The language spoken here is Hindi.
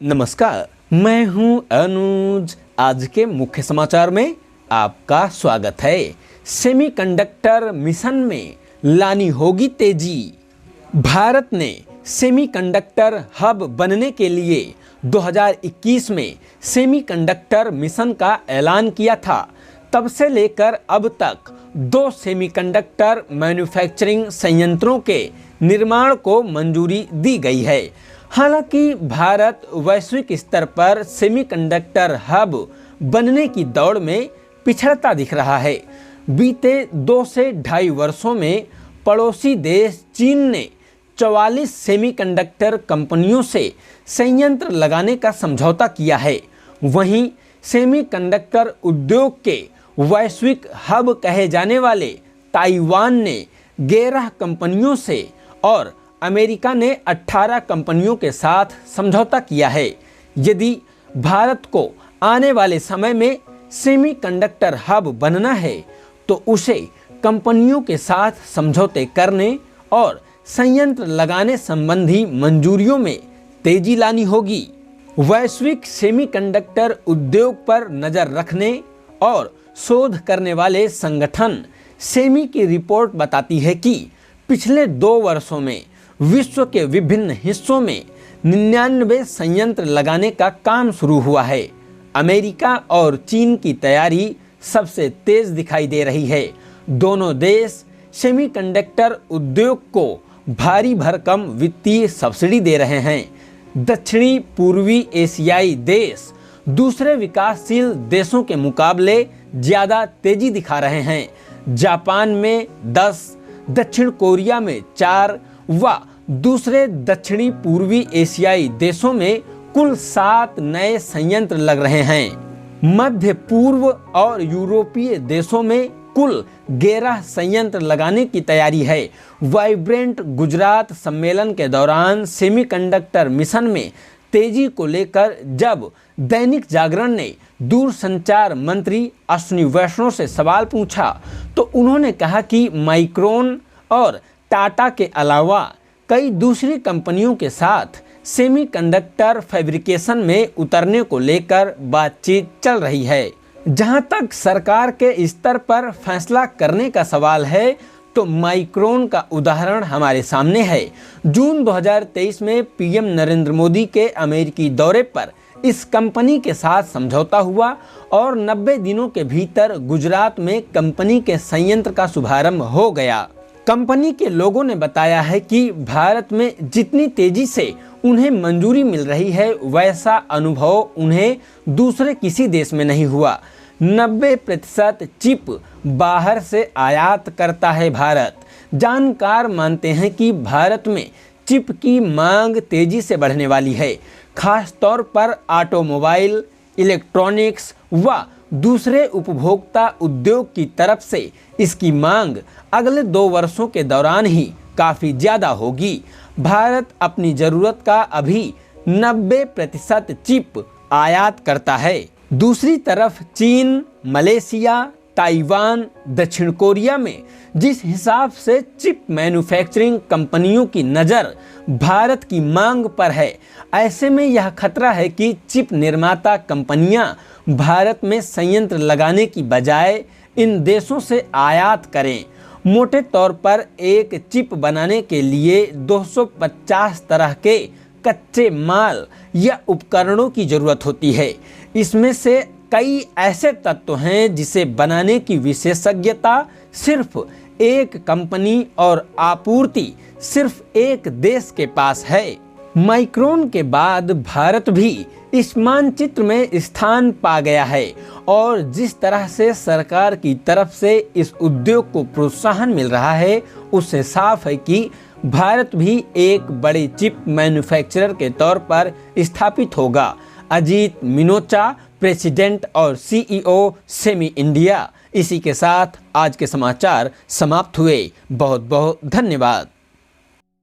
नमस्कार, मैं हूं अनुज। आज के मुख्य समाचार में आपका स्वागत है। सेमीकंडक्टर मिशन में लानी होगी तेजी। भारत ने सेमीकंडक्टर हब बनने के लिए 2021 में सेमीकंडक्टर मिशन का ऐलान किया था। तब से लेकर अब तक 2 सेमीकंडक्टर मैन्युफैक्चरिंग संयंत्रों के निर्माण को मंजूरी दी गई है। हालांकि भारत वैश्विक स्तर पर सेमीकंडक्टर हब बनने की दौड़ में पिछड़ता दिख रहा है। बीते 2 से ढाई वर्षों में पड़ोसी देश चीन ने 44 सेमीकंडक्टर कंपनियों से संयंत्र लगाने का समझौता किया है। वहीं सेमीकंडक्टर उद्योग के वैश्विक हब कहे जाने वाले ताइवान ने 11 कंपनियों से और अमेरिका ने 18 कंपनियों के साथ समझौता किया है। यदि भारत को आने वाले समय में सेमीकंडक्टर हब बनना है तो उसे कंपनियों के साथ समझौते करने और संयंत्र लगाने संबंधी मंजूरियों में तेजी लानी होगी। वैश्विक सेमीकंडक्टर उद्योग पर नज़र रखने और शोध करने वाले संगठन सेमी की रिपोर्ट बताती है कि पिछले 2 वर्षों में विश्व के विभिन्न हिस्सों में 99 संयंत्र लगाने का काम शुरू हुआ है। अमेरिका और चीन की तैयारी सबसे तेज दिखाई दे रही है। दोनों देश सेमीकंडक्टर उद्योग को भारी भरकम वित्तीय सब्सिडी दे रहे हैं। दक्षिणी पूर्वी एशियाई देश दूसरे विकासशील देशों के मुकाबले ज़्यादा तेजी दिखा रहे हैं। जापान में 10, दक्षिण कोरिया में 4 व दूसरे दक्षिणी पूर्वी एशियाई देशों में कुल 7 नए संयंत्र लग रहे हैं। मध्य पूर्व और यूरोपीय देशों में कुल 11 संयंत्र लगाने की तैयारी है। वाइब्रेंट गुजरात सम्मेलन के दौरान सेमीकंडक्टर मिशन में तेजी को लेकर जब दैनिक जागरण ने दूरसंचार मंत्री अश्विनी वैष्णव से सवाल पूछा तो उन्होंने कहा कि माइक्रोन और टाटा के अलावा कई दूसरी कंपनियों के साथ सेमीकंडक्टर फैब्रिकेशन में उतरने को लेकर बातचीत चल रही है। जहां तक सरकार के स्तर पर फैसला करने का सवाल है तो माइक्रोन का उदाहरण हमारे सामने है। जून 2023 में पीएम नरेंद्र मोदी के अमेरिकी दौरे पर इस कंपनी के साथ समझौता हुआ और 90 दिनों के भीतर गुजरात में कंपनी के संयंत्र का शुभारंभ हो गया। कंपनी के लोगों ने बताया है कि भारत में जितनी तेजी से उन्हें मंजूरी मिल रही है वैसा अनुभव उन्हें दूसरे किसी देश में नहीं हुआ। 90% चिप बाहर से आयात करता है भारत। जानकार मानते हैं कि भारत में चिप की मांग तेजी से बढ़ने वाली है। खास तौर पर ऑटोमोबाइल, इलेक्ट्रॉनिक्स व दूसरे उपभोक्ता उद्योग की तरफ से इसकी मांग अगले 2 वर्षों के दौरान ही काफ़ी ज़्यादा होगी। भारत अपनी ज़रूरत का अभी 90% चिप आयात करता है। दूसरी तरफ चीन, मलेशिया, ताइवान, दक्षिण कोरिया में जिस हिसाब से चिप मैन्युफैक्चरिंग कंपनियों की नज़र भारत की मांग पर है, ऐसे में यह खतरा है कि चिप निर्माता कंपनियां भारत में संयंत्र लगाने की बजाय इन देशों से आयात करें। मोटे तौर पर एक चिप बनाने के लिए 250 तरह के कच्चे माल या उपकरणों की ज़रूरत होती है। इसमें से कई ऐसे तत्व हैं जिसे बनाने की विशेषज्ञता सिर्फ एक कंपनी और आपूर्ति सिर्फ एक देश के पास है। माइक्रोन के बाद भारत भी इस मानचित्र में स्थान पा गया है और जिस तरह से सरकार की तरफ से इस उद्योग को प्रोत्साहन मिल रहा है उससे साफ है कि भारत भी एक बड़े चिप मैन्युफैक्चरर के तौर पर स्थापित होगा। अजीत मिनोचा, प्रेसिडेंट और सीईओ सेमी इंडिया। इसी के साथ आज के समाचार समाप्त हुए। बहुत बहुत धन्यवाद।